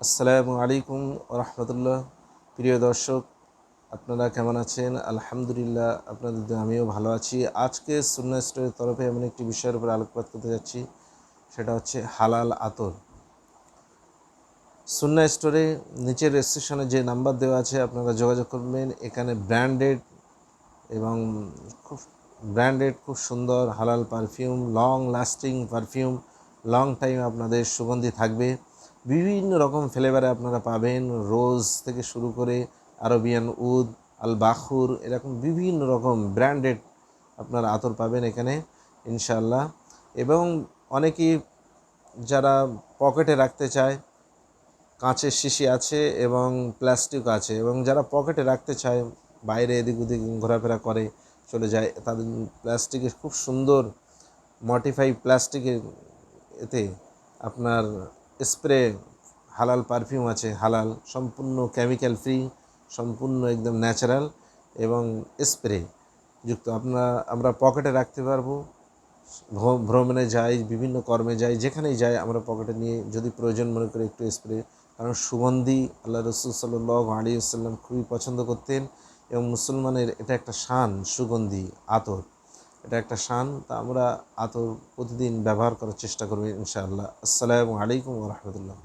আসসালামু আলাইকুম রহমতুল্লাহ। প্রিয় দর্শক, আপনারা কেমন আছেন? আলহামদুলিল্লাহ, আপনাদের দোয়ায় আমিও ভালো আছি। আজকে সুন্নাহ স্টোরের তরফে এমন একটি বিষয়ের উপর আলোকপাত করতে যাচ্ছি, সেটা হচ্ছে হালাল আতর। সুন্নাহ স্টোরে নিচের রেজিস্ট্রেশনে যে নাম্বার দেওয়া আছে আপনারা যোগাযোগ করবেন। এখানে এবং খুব খুব সুন্দর হালাল perfume, long lasting perfume, long time আপনাদের সুগন্ধি থাকবে। বিভিন্ন রকম ফ্লেভারে আপনারা পাবেন, রোজ থেকে শুরু করে আরবিয়ান উদ, আল বাখুর, এরকম বিভিন্ন রকম ব্র্যান্ডেড আপনারা আতর পাবেন এখানে ইনশাআল্লাহ। এবং অনেকেই যারা পকেটে রাখতে চায়, কাঁচের শিশি আছে এবং প্লাস্টিক আছে, এবং যারা পকেটে রাখতে চায়, বাইরে এদিক ওদিক ঘোরাফেরা করে চলে যায়, তাদের প্লাস্টিকের খুব সুন্দর মডিফাই প্লাস্টিকের এতে আপনার স্প্রে হালাল পারফিউম আছে, হালাল সম্পূর্ণ কেমিক্যাল ফ্রি, সম্পূর্ণ একদম ন্যাচারাল এবং স্প্রে যুক্ত আমরা পকেটে রাখতে পারবো। ভ্রমণে যাই, বিভিন্ন কর্মে যাই, যেখানেই যাই আমরা পকেটে নিয়ে যদি প্রয়োজন মনে করি একটু স্প্রে, কারণ সুগন্ধি আল্লাহ রসুল সাল্লাল্লাহু আলাইহি ওয়াসাল্লাম খুবই পছন্দ করতেন এবং মুসলমানের এটা একটা শান, সুগন্ধি আতর এটা একটা শান। তা আমরা আতর প্রতিদিন ব্যবহার করার চেষ্টা করব ইনশাআল্লাহ। আসসালামু আলাইকুম ওয়া রাহমাতুল্লাহ।